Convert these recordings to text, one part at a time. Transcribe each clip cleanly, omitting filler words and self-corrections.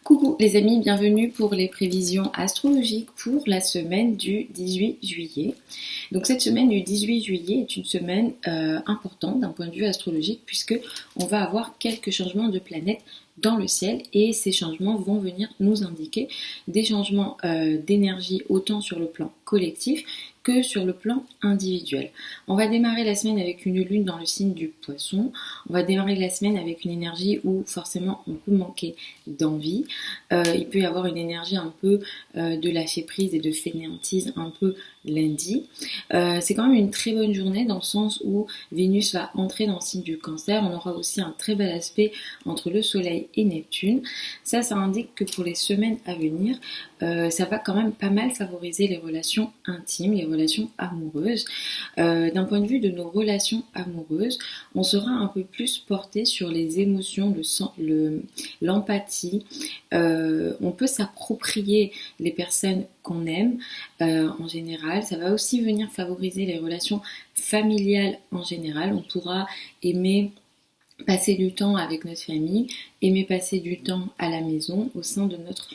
Coucou les amis, bienvenue pour les prévisions astrologiques pour la semaine du 18 juillet. Donc cette semaine du 18 juillet est une semaine importante d'un point de vue astrologique puisque on va avoir quelques changements de planètes dans le ciel et ces changements vont venir nous indiquer des changements d'énergie autant sur le plan collectif que sur le plan individuel. On va démarrer la semaine avec une lune dans le signe du poisson. On va démarrer la semaine avec une énergie où forcément on peut manquer d'envie. Il peut y avoir une énergie un peu de lâcher prise et de fainéantise un peu lundi. C'est quand même une très bonne journée dans le sens où Vénus va entrer dans le signe du Cancer. On aura aussi un très bel aspect entre le Soleil et Neptune. Ça indique que pour les semaines à venir, ça va quand même pas mal favoriser les relations intimes, les relations amoureuses. D'un point de vue de nos relations amoureuses, on sera un peu plus porté sur les émotions, l'empathie. On peut s'approprier les personnes qu'on aime en général. Ça va aussi venir favoriser les relations familiales en général. On pourra aimer passer du temps avec notre famille, aimer passer du temps à la maison, au sein de notre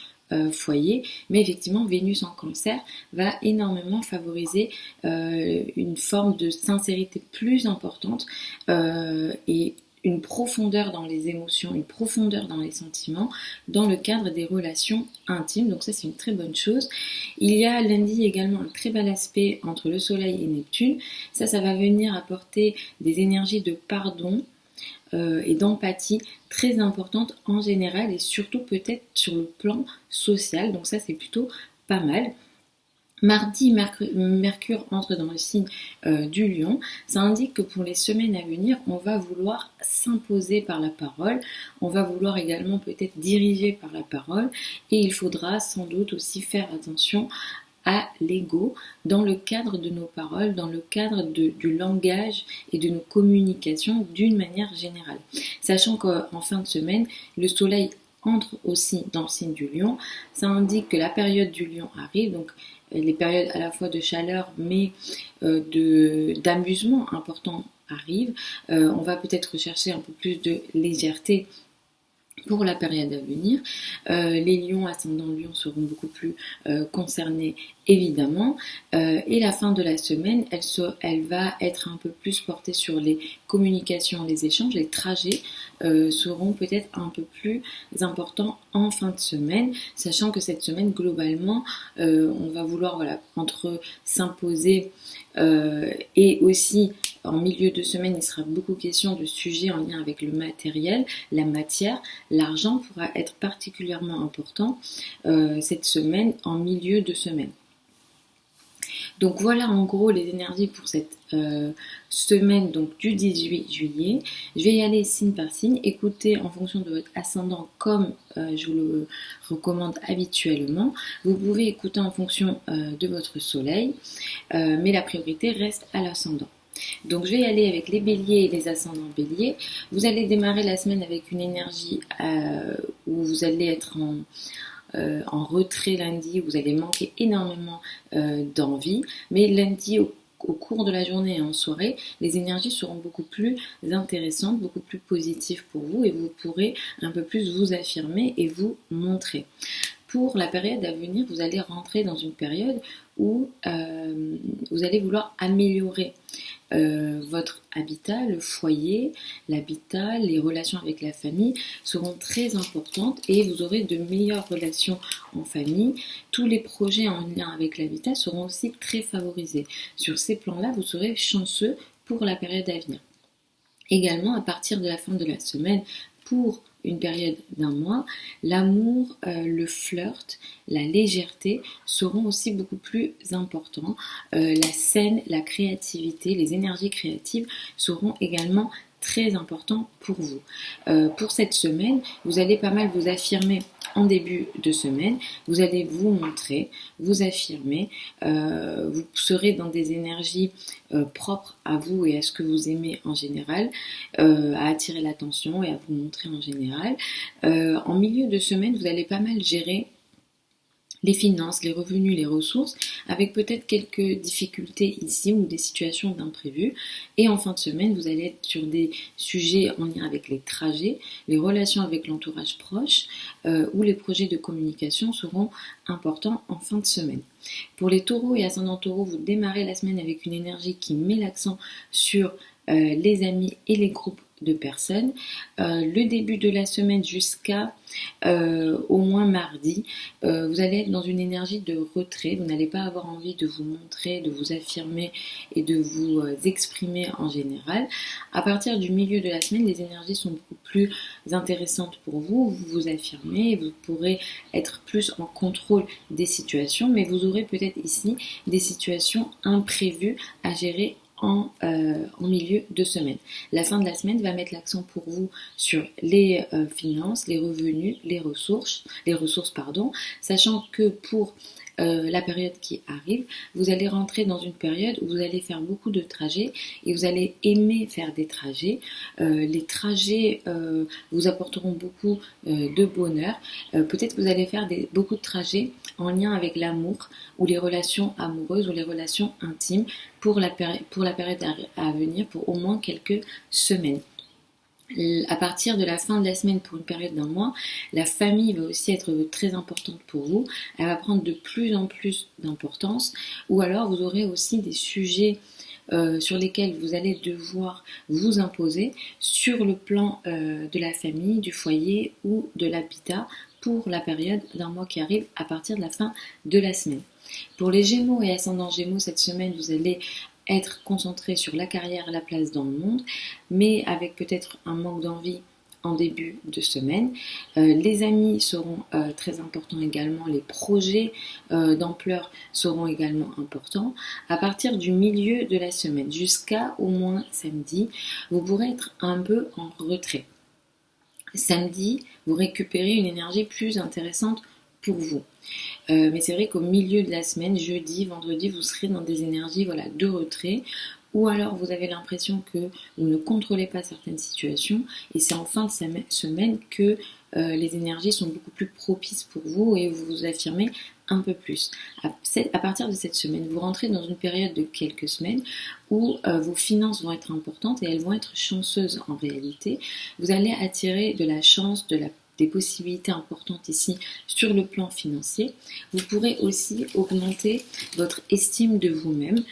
foyer, mais effectivement Vénus en Cancer va énormément favoriser une forme de sincérité plus importante et une profondeur dans les émotions, une profondeur dans les sentiments dans le cadre des relations intimes, donc ça c'est une très bonne chose. Il y a lundi également un très bel aspect entre le Soleil et Neptune, ça va venir apporter des énergies de pardon et d'empathie très importante en général et surtout peut-être sur le plan social, donc ça c'est plutôt pas mal. Mardi, Mercure entre dans le signe du Lion. Ça indique que pour les semaines à venir, on va vouloir s'imposer par la parole, on va vouloir également peut-être diriger par la parole et il faudra sans doute aussi faire attention à l'ego dans le cadre de nos paroles, dans le cadre du langage et de nos communications d'une manière générale. Sachant qu'en fin de semaine, le Soleil entre aussi dans le signe du Lion, ça indique que la période du Lion arrive, donc les périodes à la fois de chaleur mais d'amusement important arrivent. On va peut-être rechercher un peu plus de légèreté pour la période à venir. Les lions, ascendant lion, seront beaucoup plus concernés évidemment. Et la fin de la semaine, elle va être un peu plus portée sur les communications, les échanges, les trajets seront peut-être un peu plus importants en fin de semaine, sachant que cette semaine, globalement, on va vouloir entre s'imposer et aussi en milieu de semaine, il sera beaucoup question de sujets en lien avec le matériel, la matière. L'argent pourra être particulièrement important cette semaine, en milieu de semaine. Donc voilà en gros les énergies pour cette semaine donc, du 18 juillet. Je vais y aller signe par signe. Écoutez en fonction de votre ascendant comme je vous le recommande habituellement. Vous pouvez écouter en fonction de votre soleil, mais la priorité reste à l'ascendant. Donc je vais y aller avec les béliers et les ascendants béliers. Vous allez démarrer la semaine avec une énergie où vous allez être en retrait lundi, vous allez manquer énormément d'envie, mais lundi au cours de la journée et en soirée, les énergies seront beaucoup plus intéressantes, beaucoup plus positives pour vous et vous pourrez un peu plus vous affirmer et vous montrer. Pour la période à venir, vous allez rentrer dans une période où vous allez vouloir améliorer votre habitat, le foyer, l'habitat, les relations avec la famille seront très importantes et vous aurez de meilleures relations en famille. Tous les projets en lien avec l'habitat seront aussi très favorisés. Sur ces plans-là, vous serez chanceux pour la période à venir. Également, à partir de la fin de la semaine, pour une période d'un mois, l'amour, le flirt, la légèreté seront aussi beaucoup plus importants. La scène, la créativité, les énergies créatives seront également très importants pour vous. Pour cette semaine, vous allez pas mal vous affirmer en début de semaine, vous allez vous montrer, vous affirmer, vous serez dans des énergies propres à vous et à ce que vous aimez en général, à attirer l'attention et à vous montrer en général. En milieu de semaine, vous allez pas mal gérer les finances, les revenus, les ressources, avec peut-être quelques difficultés ici ou des situations d'imprévu. Et en fin de semaine, vous allez être sur des sujets en lien avec les trajets, les relations avec l'entourage proche ou les projets de communication seront importants en fin de semaine. Pour les taureaux et ascendants taureaux, vous démarrez la semaine avec une énergie qui met l'accent sur les amis et les groupes de personnes. Le début de la semaine jusqu'à au moins mardi, vous allez être dans une énergie de retrait. Vous n'allez pas avoir envie de vous montrer, de vous affirmer et de vous exprimer en général. À partir du milieu de la semaine, les énergies sont beaucoup plus intéressantes pour vous. Vous vous affirmez, vous pourrez être plus en contrôle des situations, mais vous aurez peut-être ici des situations imprévues à gérer en milieu de semaine. La fin de la semaine va mettre l'accent pour vous sur les finances, les revenus, les ressources, sachant que pour la période qui arrive, vous allez rentrer dans une période où vous allez faire beaucoup de trajets et vous allez aimer faire des trajets. Les trajets vous apporteront beaucoup de bonheur. Peut-être que vous allez faire beaucoup de trajets en lien avec l'amour ou les relations amoureuses ou les relations intimes pour la période à venir, pour au moins quelques semaines. À partir de la fin de la semaine, pour une période d'un mois, la famille va aussi être très importante pour vous. Elle va prendre de plus en plus d'importance. Ou alors vous aurez aussi des sujets sur lesquels vous allez devoir vous imposer sur le plan de la famille, du foyer ou de l'habitat pour la période d'un mois qui arrive à partir de la fin de la semaine. Pour les Gémeaux et ascendants Gémeaux, cette semaine, vous allez être concentré sur la carrière, la place dans le monde, mais avec peut-être un manque d'envie en début de semaine. Les amis seront très importants également, les projets d'ampleur seront également importants. À partir du milieu de la semaine jusqu'à au moins samedi, vous pourrez être un peu en retrait. Samedi, vous récupérez une énergie plus intéressante pour vous. Mais c'est vrai qu'au milieu de la semaine, jeudi, vendredi, vous serez dans des énergies de retrait, ou alors vous avez l'impression que vous ne contrôlez pas certaines situations, et c'est en fin de semaine que les énergies sont beaucoup plus propices pour vous et vous vous affirmez un peu plus. À partir de cette semaine, vous rentrez dans une période de quelques semaines où vos finances vont être importantes et elles vont être chanceuses en réalité. Vous allez attirer de la chance, des possibilités importantes ici sur le plan financier. Vous pourrez aussi augmenter votre estime de vous-même.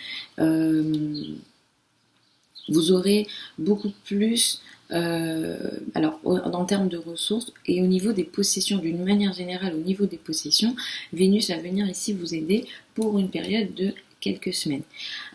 Vous aurez beaucoup plus, en termes de ressources et au niveau des possessions, d'une manière générale, au niveau des possessions, Vénus va venir ici vous aider pour une période de quelques semaines.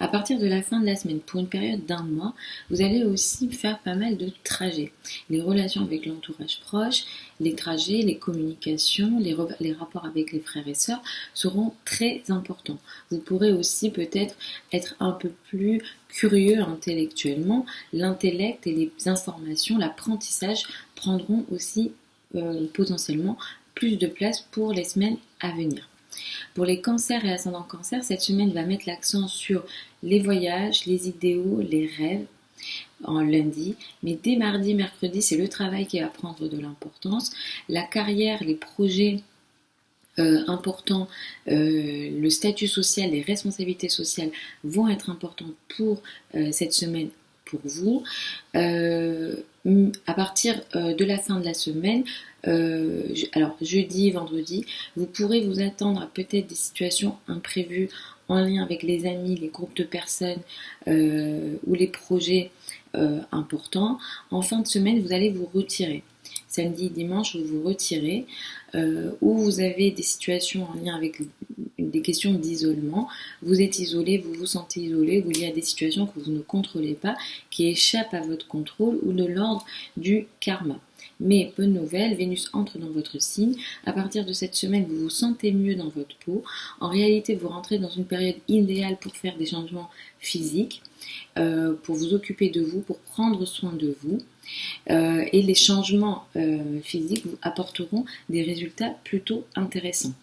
À partir de la fin de la semaine, pour une période d'un mois, vous allez aussi faire pas mal de trajets. Les relations avec l'entourage proche, les trajets, les communications, les rapports avec les frères et sœurs seront très importants. Vous pourrez aussi peut-être être un peu plus curieux intellectuellement. L'intellect et les informations, l'apprentissage prendront aussi potentiellement plus de place pour les semaines à venir. Pour les cancers et ascendants cancer, cette semaine va mettre l'accent sur les voyages, les idéaux, les rêves en lundi, mais dès mardi, mercredi, c'est le travail qui va prendre de l'importance. La carrière, les projets importants, le statut social, les responsabilités sociales vont être importantes pour cette semaine pour vous. À partir de la fin de la semaine, alors jeudi, vendredi, vous pourrez vous attendre à peut-être des situations imprévues en lien avec les amis, les groupes de personnes ou les projets importants. En fin de semaine, vous allez vous retirer. Samedi, dimanche, vous vous retirez ou vous avez des situations en lien avec des questions d'isolement. Vous êtes isolé, vous vous sentez isolé, ou il y a des situations que vous ne contrôlez pas, qui échappent à votre contrôle ou de l'ordre du karma. Mais bonne nouvelle, Vénus entre dans votre signe. À partir de cette semaine, vous vous sentez mieux dans votre peau. En réalité, vous rentrez dans une période idéale pour faire des changements physiques, pour vous occuper de vous, pour prendre soin de vous. Et les changements physiques vous apporteront des résultats plutôt intéressants.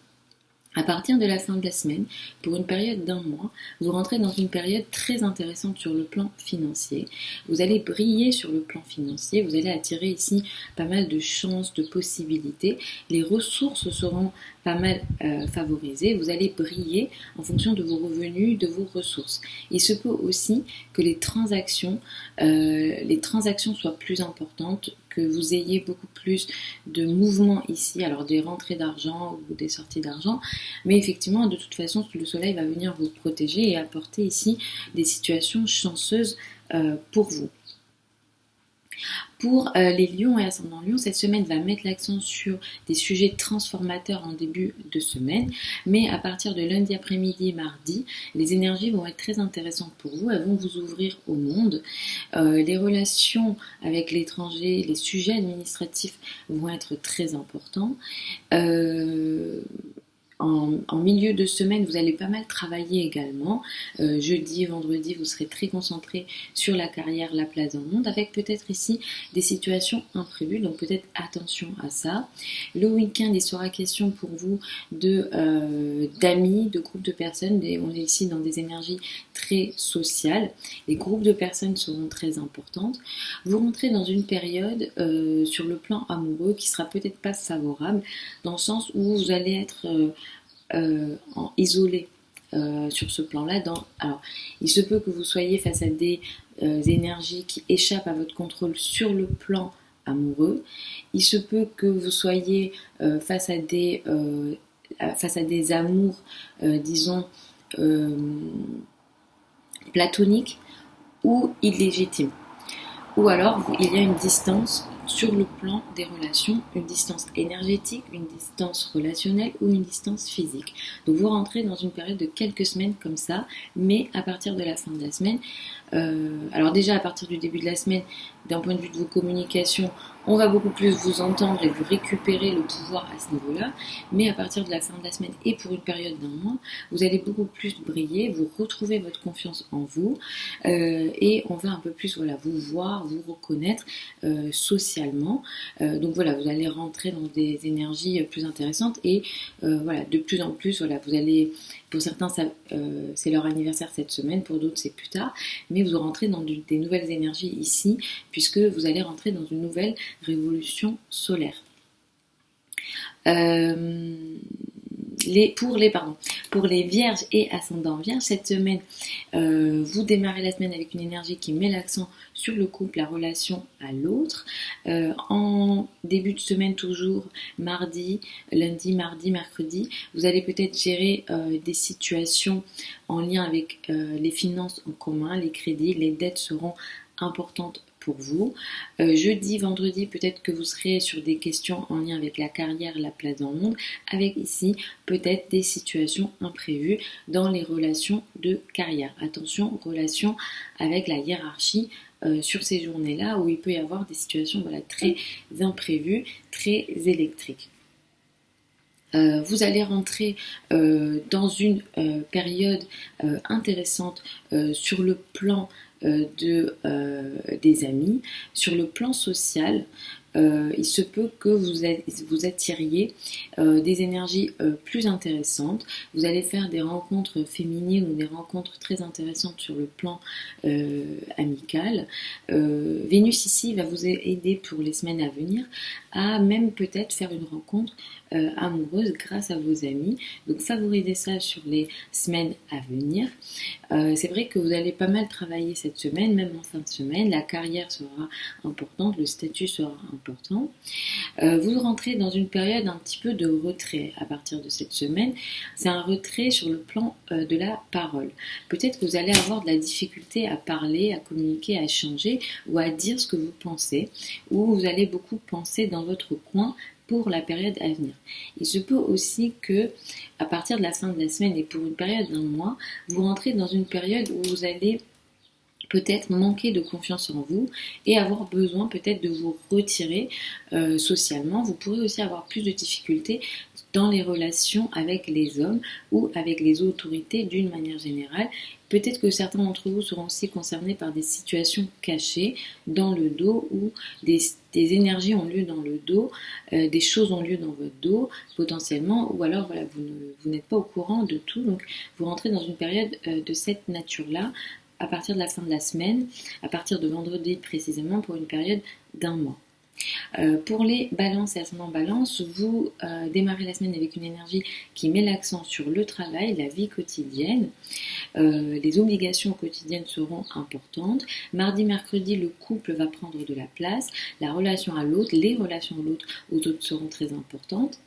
À partir de la fin de la semaine, pour une période d'un mois, vous rentrez dans une période très intéressante sur le plan financier. Vous allez briller sur le plan financier, vous allez attirer ici pas mal de chances, de possibilités. Les ressources seront pas mal favorisées. Vous allez briller en fonction de vos revenus, de vos ressources. Il se peut aussi que les transactions soient plus importantes, que vous ayez beaucoup plus de mouvements ici, alors des rentrées d'argent ou des sorties d'argent, mais effectivement, de toute façon, le soleil va venir vous protéger et apporter ici des situations chanceuses pour vous. Pour les lions et ascendants lions, cette semaine va mettre l'accent sur des sujets transformateurs en début de semaine, mais à partir de lundi après-midi et mardi, les énergies vont être très intéressantes pour vous, elles vont vous ouvrir au monde. Les relations avec l'étranger, les sujets administratifs vont être très importants. En milieu de semaine, vous allez pas mal travailler également. Jeudi, vendredi, vous serez très concentré sur la carrière, la place dans le monde, avec peut-être ici des situations imprévues, donc peut-être attention à ça. Le week-end, il sera question pour vous d'amis, de groupes de personnes. On est ici dans des énergies très sociales. Les groupes de personnes seront très importantes. Vous rentrez dans une période sur le plan amoureux qui sera peut-être pas favorable, dans le sens où vous allez être isolé sur ce plan-là. Alors, il se peut que vous soyez face à des énergies qui échappent à votre contrôle sur le plan amoureux. Il se peut que vous soyez face à des amours, disons, platoniques ou illégitimes. Ou alors, il y a une distance sur le plan des relations, une distance énergétique, une distance relationnelle ou une distance physique. Donc vous rentrez dans une période de quelques semaines comme ça, mais à partir de la fin de la semaine, alors déjà à partir du début de la semaine, d'un point de vue de vos communications, on va beaucoup plus vous entendre et vous récupérer le pouvoir à ce niveau-là, mais à partir de la fin de la semaine et pour une période d'un mois, vous allez beaucoup plus briller, vous retrouvez votre confiance en vous et on va un peu plus vous voir, vous reconnaître socialement. Donc voilà, vous allez rentrer dans des énergies plus intéressantes et de plus en plus, vous allez, pour certains c'est leur anniversaire cette semaine, pour d'autres c'est plus tard, mais vous rentrez dans des nouvelles énergies ici, puisque vous allez rentrer dans une nouvelle révolution solaire. Pour les vierges et ascendants vierges, cette semaine, vous démarrez la semaine avec une énergie qui met l'accent sur le couple, la relation à l'autre. En début de semaine toujours, lundi, mardi, mercredi, vous allez peut-être gérer des situations en lien avec les finances en commun, les crédits, les dettes seront importantes pour vous. Jeudi, vendredi, peut-être que vous serez sur des questions en lien avec la carrière, la place dans le monde, avec ici peut-être des situations imprévues dans les relations de carrière. Attention, relations avec la hiérarchie sur ces journées-là où il peut y avoir des situations très imprévues, très électriques. Vous allez rentrer dans une période intéressante sur le plan des amis. Sur le plan social, il se peut que vous attiriez des énergies plus intéressantes. Vous allez faire des rencontres féminines ou des rencontres très intéressantes sur le plan amical. Vénus ici va vous aider pour les semaines à venir à même peut-être faire une rencontre amoureuse grâce à vos amis. Donc favorisez ça sur les semaines à venir. C'est vrai que vous allez pas mal travailler cette semaine, même en fin de semaine. La carrière sera importante, le statut sera important. Vous rentrez dans une période un petit peu de retrait à partir de cette semaine. C'est un retrait sur le plan de la parole. Peut-être que vous allez avoir de la difficulté à parler, à communiquer, à échanger ou à dire ce que vous pensez, ou vous allez beaucoup penser dans votre coin pour la période à venir. Il se peut aussi que, à partir de la fin de la semaine et pour une période d'un mois, vous rentrez dans une période où vous allez peut-être manquer de confiance en vous et avoir besoin peut-être de vous retirer socialement. Vous pourrez aussi avoir plus de difficultés dans les relations avec les hommes ou avec les autorités d'une manière générale. Peut-être que certains d'entre vous seront aussi concernés par des situations cachées dans le dos ou des des énergies ont lieu dans le dos, des choses ont lieu dans votre dos potentiellement, ou alors voilà, vous n'êtes pas au courant de tout, donc vous rentrez dans une période de cette nature-là à partir de la fin de la semaine, à partir de vendredi précisément, pour une période d'un mois. Pour les balances et ascendants balance, vous démarrez la semaine avec une énergie qui met l'accent sur le travail, la vie quotidienne. Les obligations quotidiennes seront importantes. Mardi, mercredi, le couple va prendre de la place. La relation à l'autre, les relations aux autres seront très importantes.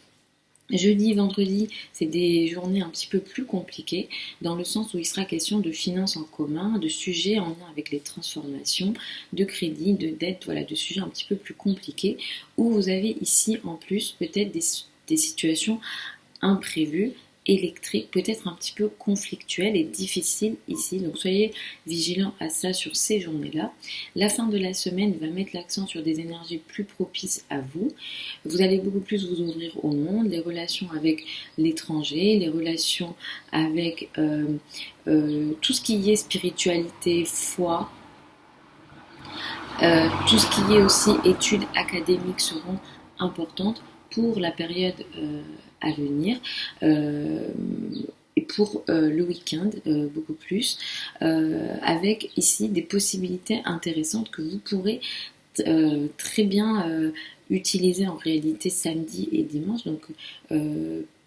Jeudi, vendredi, c'est des journées un petit peu plus compliquées dans le sens où il sera question de finances en commun, de sujets en lien avec les transformations, de crédit, de dette, voilà, de sujets un petit peu plus compliqués où vous avez ici en plus peut-être des situations imprévues, électriques, peut-être un petit peu conflictuelles et difficiles ici. Donc soyez vigilants à ça sur ces journées-là. La fin de la semaine va mettre l'accent sur des énergies plus propices à vous. Vous allez beaucoup plus vous ouvrir au monde, les relations avec l'étranger, les relations avec tout ce qui est spiritualité, foi, tout ce qui est aussi études académiques seront importantes pour la période à venir. Et pour le week-end, beaucoup plus, avec ici des possibilités intéressantes que vous pourrez très bien utiliser en réalité samedi et dimanche. Donc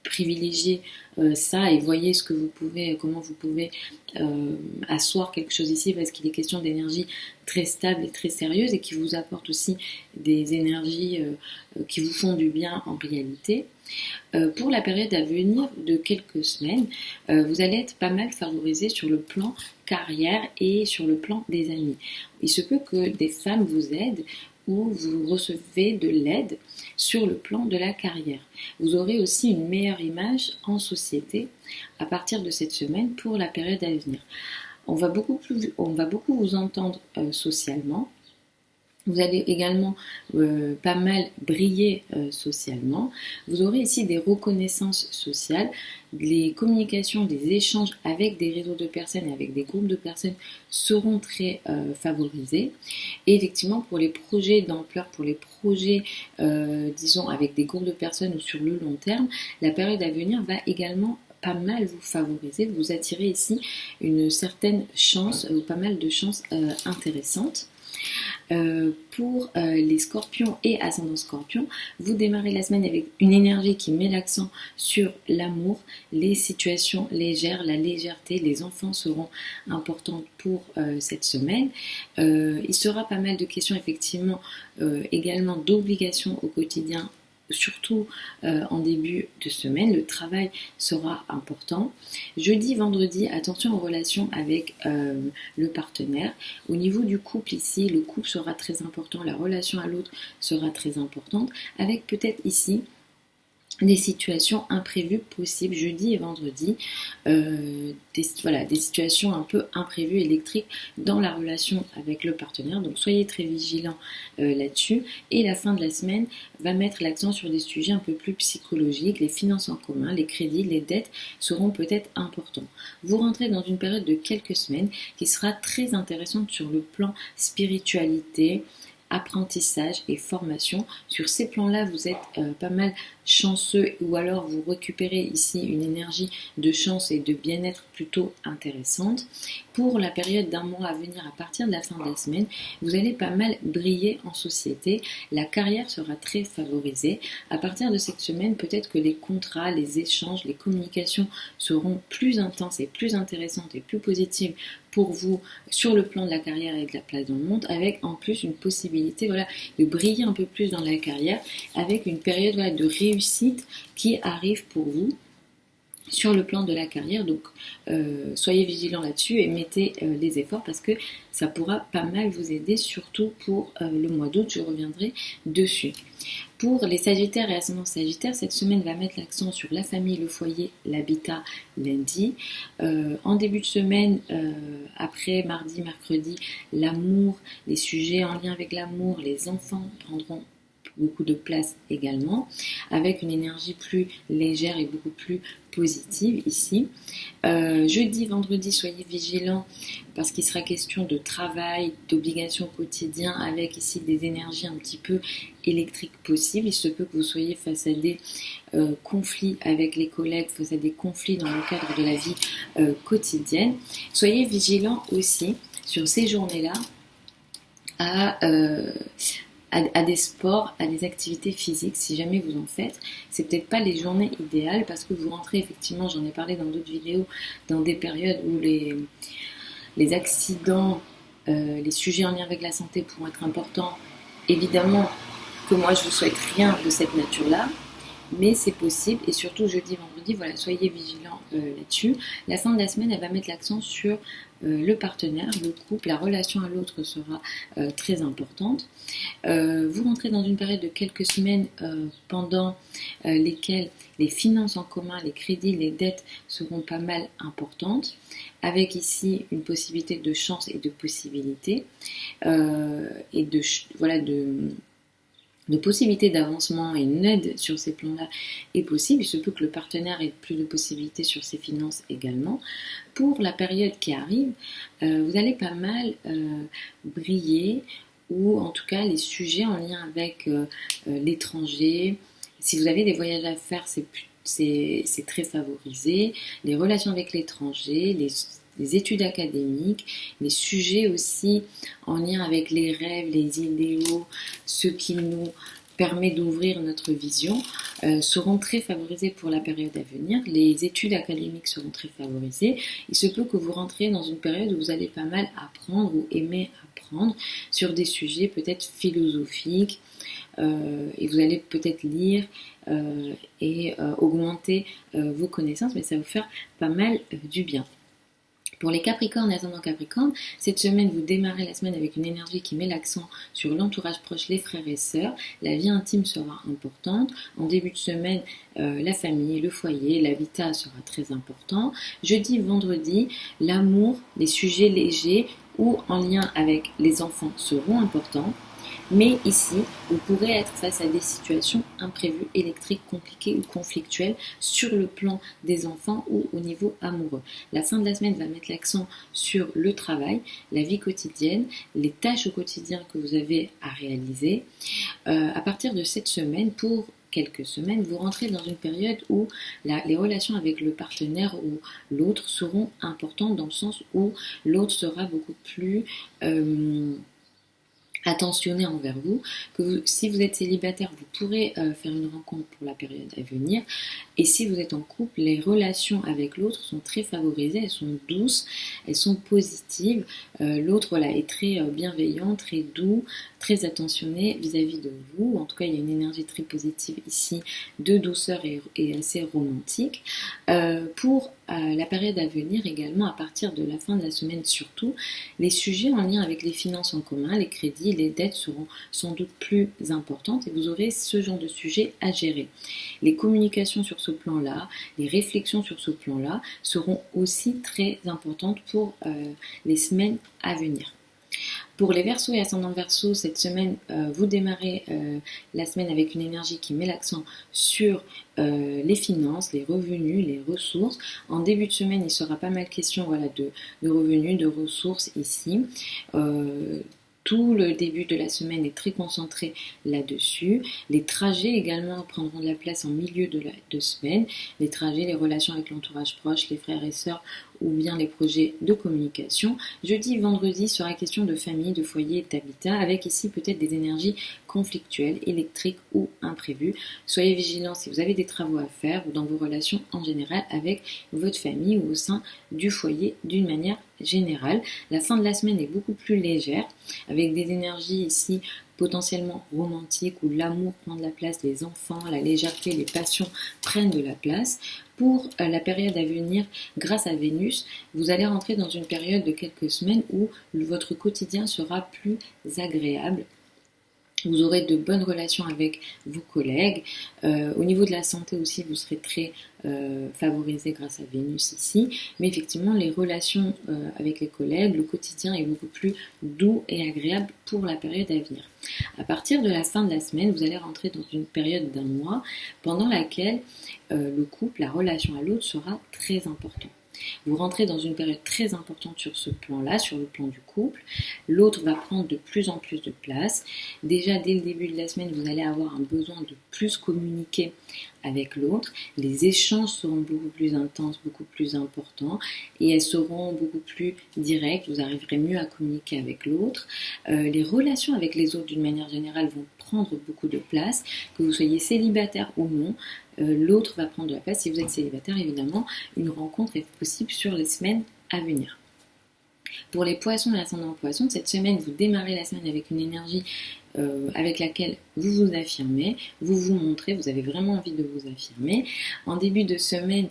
privilégiez ça et voyez ce que vous pouvez, comment vous pouvez asseoir quelque chose ici, parce qu'il est question d'énergie très stable et très sérieuse et qui vous apporte aussi des énergies qui vous font du bien en réalité. Pour la période à venir de quelques semaines, vous allez être pas mal favorisé sur le plan carrière et sur le plan des amis. Il se peut que des femmes vous aident ou vous recevez de l'aide sur le plan de la carrière. Vous aurez aussi une meilleure image en société à partir de cette semaine pour la période à venir. On va beaucoup vous entendre socialement. Vous allez également pas mal briller socialement. Vous aurez ici des reconnaissances sociales, les communications, des échanges avec des réseaux de personnes et avec des groupes de personnes seront très favorisés. Et effectivement, pour les projets d'ampleur, pour les projets, disons, avec des groupes de personnes ou sur le long terme, la période à venir va également pas mal vous favoriser, vous attirez ici une certaine chance ou pas mal de chances intéressantes. Pour les scorpions et ascendants scorpions, vous démarrez la semaine avec une énergie qui met l'accent sur l'amour, les situations légères, la légèreté, les enfants seront importants pour cette semaine. Il sera pas mal de questions effectivement également d'obligations au quotidien, surtout en début de semaine. Le travail sera important. Jeudi, vendredi, attention aux relations avec le partenaire. Au niveau du couple ici, le couple sera très important, la relation à l'autre sera très importante, avec peut-être ici des situations imprévues possibles jeudi et vendredi, des situations un peu imprévues électriques dans la relation avec le partenaire, donc soyez très vigilants là-dessus. Et la fin de la semaine va mettre l'accent sur des sujets un peu plus psychologiques, les finances en commun, les crédits, les dettes seront peut-être importants. Vous rentrez dans une période de quelques semaines qui sera très intéressante sur le plan spiritualité, apprentissage et formation. Sur ces plans-là, vous êtes pas mal chanceux ou alors vous récupérez ici une énergie de chance et de bien-être plutôt intéressante. Pour la période d'un mois à venir, à partir de la fin de la semaine, vous allez pas mal briller en société. La carrière sera très favorisée. À partir de cette semaine, peut-être que les contrats, les échanges, les communications seront plus intenses et plus intéressantes et plus positives pour vous sur le plan de la carrière et de la place dans le monde, avec en plus une possibilité de briller un peu plus dans la carrière, avec une période de réussite qui arrive pour vous sur le plan de la carrière. Donc soyez vigilants là-dessus et mettez les efforts parce que ça pourra pas mal vous aider, surtout pour le mois d'août, je reviendrai dessus. Pour les Sagittaires et ascendants Sagittaires, cette semaine va mettre l'accent sur la famille, le foyer, l'habitat lundi. En début de semaine, après mardi, mercredi, l'amour, les sujets en lien avec l'amour, les enfants prendront beaucoup de place également, avec une énergie plus légère et beaucoup plus positive ici. Jeudi, vendredi, soyez vigilants parce qu'il sera question de travail, d'obligations quotidiennes avec ici des énergies un petit peu électriques possibles. Il se peut que vous soyez face à des conflits avec les collègues, face à des conflits dans le cadre de la vie quotidienne. Soyez vigilants aussi sur ces journées-là à des sports, à des activités physiques, si jamais vous en faites. C'est peut-être pas les journées idéales parce que vous rentrez effectivement, j'en ai parlé dans d'autres vidéos, dans des périodes où les accidents, les sujets en lien avec la santé pourront être importants. Évidemment que moi je vous souhaite rien de cette nature-là, mais c'est possible, et surtout jeudi, vendredi, voilà, soyez vigilants là-dessus. La fin de la semaine, elle va mettre l'accent sur le partenaire, le couple, la relation à l'autre sera très importante. Vous rentrez dans une période de quelques semaines pendant lesquelles les finances en commun, les crédits, les dettes seront pas mal importantes, avec ici une possibilité de chance et de possibilité, et de possibilités d'avancement et une aide sur ces plans-là est possible. Il se peut que le partenaire ait plus de possibilités sur ses finances également. Pour la période qui arrive, vous allez pas mal briller, ou en tout cas les sujets en lien avec l'étranger. Si vous avez des voyages à faire, c'est très favorisé. Les relations avec l'étranger, les études académiques, les sujets aussi en lien avec les rêves, les idéaux, ce qui nous permet d'ouvrir notre vision, seront très favorisés pour la période à venir. Les études académiques seront très favorisées. Il se peut que vous rentriez dans une période où vous allez pas mal apprendre ou aimer apprendre sur des sujets peut-être philosophiques, et vous allez peut-être lire et augmenter vos connaissances, mais ça va vous faire pas mal du bien. Pour les Capricornes, ascendant Capricorne, cette semaine, vous démarrez la semaine avec une énergie qui met l'accent sur l'entourage proche, les frères et sœurs. La vie intime sera importante. En début de semaine, la famille, le foyer, l'habitat sera très important. Jeudi, vendredi, l'amour, les sujets légers ou en lien avec les enfants seront importants. Mais ici, vous pourrez être face à des situations imprévues, électriques, compliquées ou conflictuelles sur le plan des enfants ou au niveau amoureux. La fin de la semaine va mettre l'accent sur le travail, la vie quotidienne, les tâches au quotidien que vous avez à réaliser. À partir de cette semaine, pour quelques semaines, vous rentrez dans une période où les relations avec le partenaire ou l'autre seront importantes dans le sens où l'autre sera beaucoup plus attentionné envers vous, si vous êtes célibataire, vous pourrez faire une rencontre pour la période à venir, et si vous êtes en couple, les relations avec l'autre sont très favorisées, elles sont douces, elles sont positives, l'autre est très bienveillant, très doux, très attentionné vis-à-vis de vous. En tout cas, il y a une énergie très positive ici, de douceur et assez romantique. Pour la période à venir également, à partir de la fin de la semaine surtout, les sujets en lien avec les finances en commun, les crédits, les dettes seront sans doute plus importantes et vous aurez ce genre de sujet à gérer. Les communications sur ce plan-là, les réflexions sur ce plan-là seront aussi très importantes pour les semaines à venir. Pour les Verseaux et ascendants Verseaux, cette semaine, vous démarrez la semaine avec une énergie qui met l'accent sur les finances, les revenus, les ressources. En début de semaine, il sera pas mal question de revenus, de ressources ici. Tout le début de la semaine est très concentré là-dessus. Les trajets également prendront de la place en milieu de semaine. Les trajets, les relations avec l'entourage proche, les frères et sœurs ou bien les projets de communication. Jeudi, vendredi sera question de famille, de foyer, d'habitat, avec ici peut-être des énergies conflictuelles, électriques ou imprévues. Soyez vigilants si vous avez des travaux à faire ou dans vos relations en général avec votre famille ou au sein du foyer d'une manière générale. La fin de la semaine est beaucoup plus légère, avec des énergies ici potentiellement romantiques où l'amour prend de la place, les enfants, la légèreté, les passions prennent de la place. Pour la période à venir, grâce à Vénus, vous allez rentrer dans une période de quelques semaines où votre quotidien sera plus agréable. Vous aurez de bonnes relations avec vos collègues. Au niveau de la santé aussi, vous serez très favorisé grâce à Vénus ici. Mais effectivement, les relations avec les collègues, le quotidien est beaucoup plus doux et agréable pour la période à venir. À partir de la fin de la semaine, vous allez rentrer dans une période d'un mois pendant laquelle le couple, la relation à l'autre sera très importante. Vous rentrez dans une période très importante sur ce plan-là, sur le plan du couple. L'autre va prendre de plus en plus de place. Déjà, dès le début de la semaine, vous allez avoir un besoin de plus communiquer avec l'autre. Les échanges seront beaucoup plus intenses, beaucoup plus importants et elles seront beaucoup plus directes. Vous arriverez mieux à communiquer avec l'autre. Les relations avec les autres, d'une manière générale, vont prendre beaucoup de place. Que vous soyez célibataire ou non, l'autre va prendre de la place. Si vous êtes célibataire, évidemment, une rencontre est possible sur les semaines à venir. Pour les poissons et ascendants poissons, cette semaine, vous démarrez la semaine avec une énergie avec laquelle vous vous affirmez, vous vous montrez, vous avez vraiment envie de vous affirmer. En début de semaine,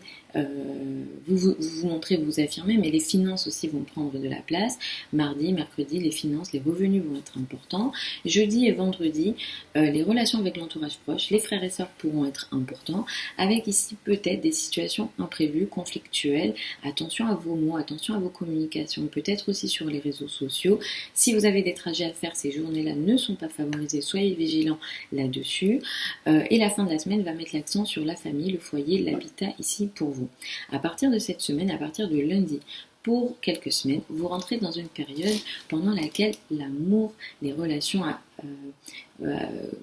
vous montrez, vous affirmez, mais les finances aussi vont prendre de la place. Mardi, mercredi, les finances, les revenus vont être importants. Jeudi et vendredi, les relations avec l'entourage proche, les frères et sœurs pourront être importants, avec ici peut-être des situations imprévues, conflictuelles. Attention à vos mots, attention à vos communications, peut-être aussi sur les réseaux sociaux. Si vous avez des trajets à faire, ces journées-là ne sont pas favorisées, soyez vigilants là-dessus. Et la fin de la semaine va mettre l'accent sur la famille, le foyer, l'habitat ici pour vous. À partir de cette semaine, à partir de lundi, pour quelques semaines, vous rentrez dans une période pendant laquelle l'amour, les relations,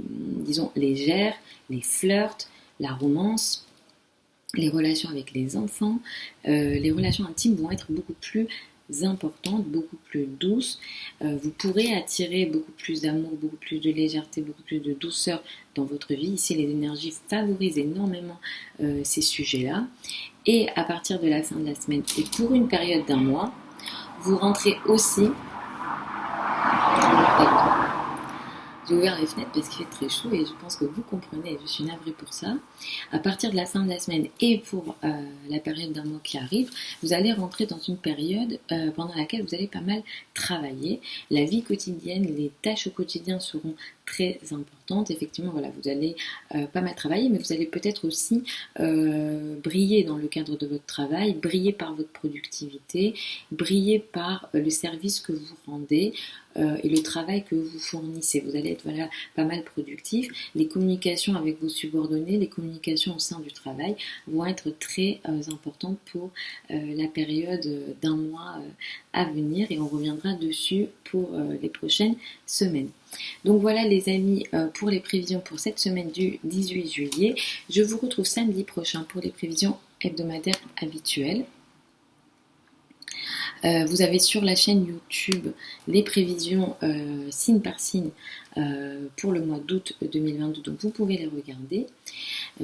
disons, légères, les flirts, la romance, les relations avec les enfants, les relations intimes vont être beaucoup plus importantes, beaucoup plus douces. Vous pourrez attirer beaucoup plus d'amour, beaucoup plus de légèreté, beaucoup plus de douceur dans votre vie. Ici, les énergies favorisent énormément ces sujets-là. Et à partir de la fin de la semaine et pour une période d'un mois, vous rentrez aussi... J'ai ouvert les fenêtres parce qu'il fait très chaud et je pense que vous comprenez, je suis navrée pour ça. À partir de la fin de la semaine et pour la période d'un mois qui arrive, vous allez rentrer dans une période pendant laquelle vous allez pas mal travailler. La vie quotidienne, les tâches au quotidien seront très importantes. Effectivement, voilà, vous allez pas mal travailler, mais vous allez peut-être aussi briller dans le cadre de votre travail, briller par votre productivité, briller par le service que vous rendez, et le travail que vous fournissez. Vous allez être pas mal productif. Les communications avec vos subordonnés, les communications au sein du travail vont être très importantes pour la période d'un mois à venir et on reviendra dessus pour les prochaines semaines. Donc voilà les amis pour les prévisions pour cette semaine du 18 juillet. Je vous retrouve samedi prochain pour les prévisions hebdomadaires habituelles. Vous avez sur la chaîne YouTube les prévisions signe par signe pour le mois d'août 2022, donc vous pouvez les regarder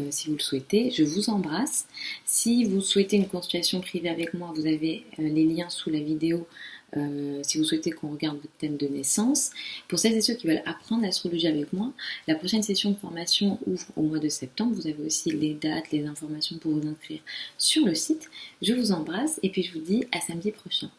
si vous le souhaitez. Je vous embrasse. Si vous souhaitez une consultation privée avec moi, vous avez les liens sous la vidéo. Si vous souhaitez qu'on regarde votre thème de naissance. Pour celles et ceux qui veulent apprendre l'astrologie avec moi, la prochaine session de formation ouvre au mois de septembre. Vous avez aussi les dates, les informations pour vous inscrire sur le site. Je vous embrasse et puis je vous dis à samedi prochain.